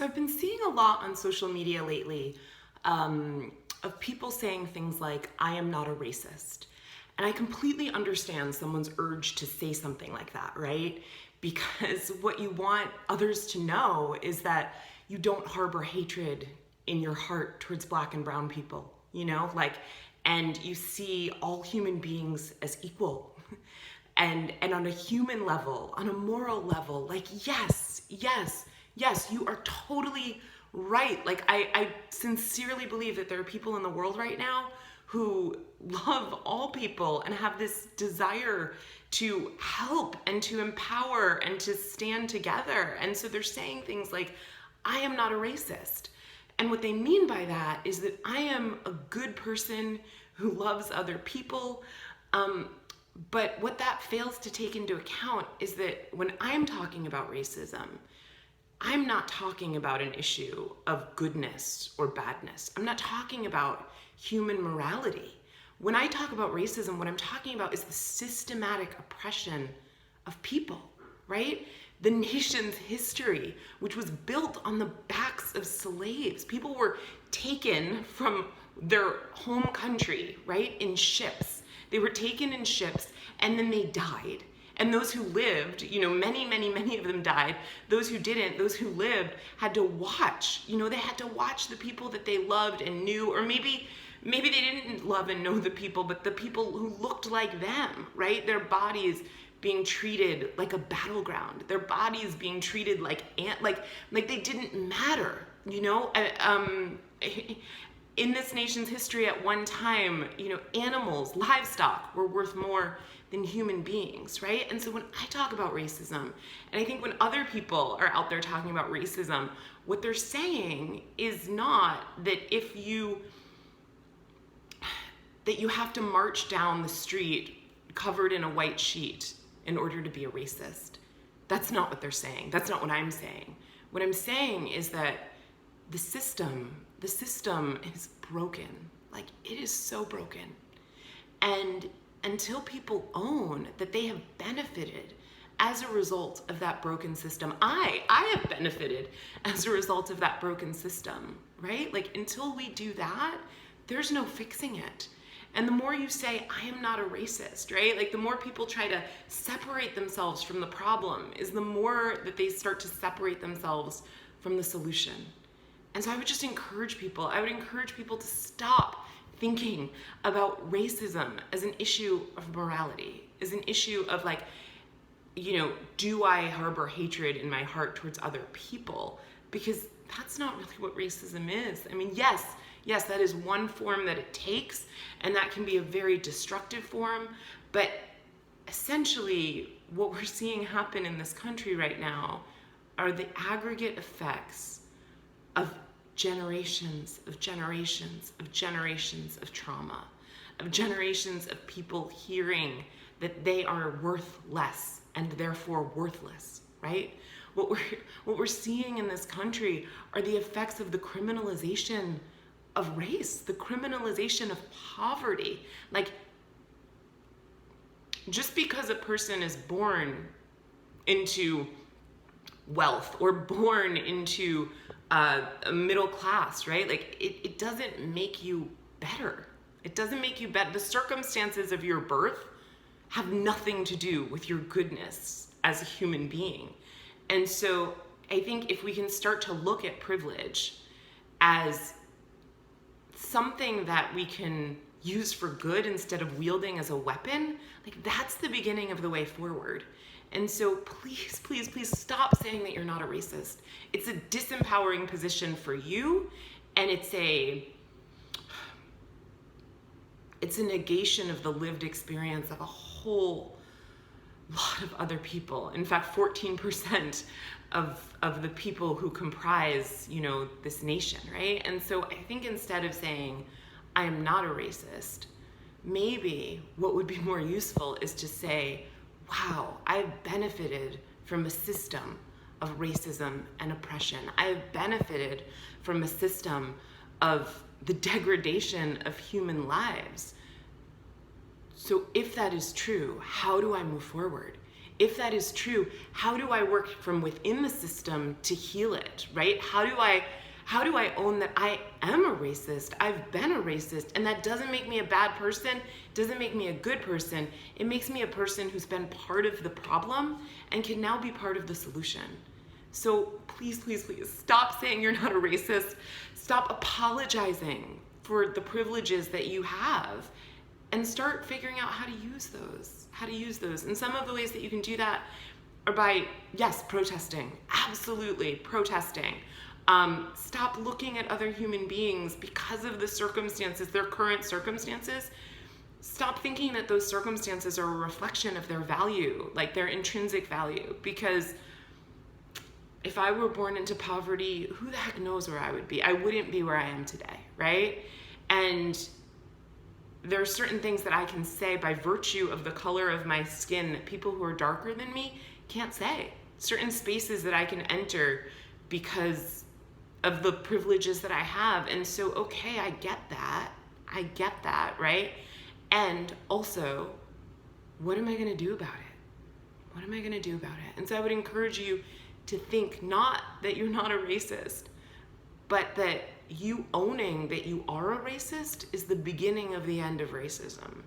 So I've been seeing a lot on social media lately of people saying things like, I am not a racist. And I completely understand someone's urge to say something like that, right? Because what you want others to know is that you don't harbor hatred in your heart towards Black and brown people, and you see all human beings as equal. And on a human level, on a moral level, yes, you are totally right. I sincerely believe that there are people in the world right now who love all people and have this desire to help and to empower and to stand together. And so they're saying things like, I am not a racist. And what they mean by that is that I am a good person who loves other people. But what that fails to take into account is that when I'm talking about racism, I'm not talking about an issue of goodness or badness. I'm not talking about human morality. When I talk about racism, what I'm talking about is the systematic oppression of people, right? The nation's history, which was built on the backs of slaves. People were taken from their home country, right, in ships. They were taken in ships and then they died. And those who lived, many of them died. Those who didn't, those who lived had to watch, they had to watch the people that they loved and knew, or maybe they didn't love and know the people, but the people who looked like them, right? Their bodies being treated like a battleground, their bodies being treated like they didn't matter, in this nation's history at one time, animals, livestock were worth more than human beings, right? And so when I talk about racism, and I think when other people are out there talking about racism, what they're saying is not that that you have to march down the street covered in a white sheet in order to be a racist. That's not what they're saying. That's not what I'm saying. What I'm saying is that the system is broken. It is so broken. And until people own that they have benefited as a result of that broken system, I have benefited as a result of that broken system, right? Until we do that, there's no fixing it. And the more you say, I am not a racist, right? The more people try to separate themselves from the problem is the more that they start to separate themselves from the solution. And so I would just encourage people to stop thinking about racism as an issue of morality, as an issue of do I harbor hatred in my heart towards other people? Because that's not really what racism is. I mean, yes, that is one form that it takes, and that can be a very destructive form, but essentially what we're seeing happen in this country right now are the aggregate effects of generations of trauma, of generations of people hearing that they are worth less and therefore worthless, right? What we're seeing in this country are the effects of the criminalization of race, the criminalization of poverty. Just because a person is born into wealth or born into a middle class, right? It doesn't make you better. It doesn't make you better. The circumstances of your birth have nothing to do with your goodness as a human being. And so I think if we can start to look at privilege as something that we can use for good instead of wielding as a weapon, that's the beginning of the way forward. And so please stop saying that you're not a racist. It's a disempowering position for you, and it's a negation of the lived experience of a whole lot of other people. In fact, 14% of the people who comprise, this nation, right? And so I think instead of saying, I am not a racist, maybe what would be more useful is to say, wow, I've benefited from a system of racism and oppression. I have benefited from a system of the degradation of human lives. So if that is true, how do I move forward? if that is true, how do I work from within the system to heal it, right? How do I own that I am a racist? I've been a racist, and that doesn't make me a bad person, doesn't make me a good person. It makes me a person who's been part of the problem and can now be part of the solution. So please, please, please stop saying you're not a racist. Stop apologizing for the privileges that you have, and start figuring out how to use those. And some of the ways that you can do that are by, yes, protesting, absolutely protesting. Stop looking at other human beings because of the circumstances, their current circumstances. Stop thinking that those circumstances are a reflection of their value, like their intrinsic value. Because if I were born into poverty, who the heck knows where I would be? I wouldn't be where I am today, right? And there are certain things that I can say by virtue of the color of my skin that people who are darker than me can't say. Certain spaces that I can enter because of the privileges that I have. And so, okay, I get that, right? And also, what am I gonna do about it? And so I would encourage you to think not that you're not a racist, but that you owning that you are a racist is the beginning of the end of racism.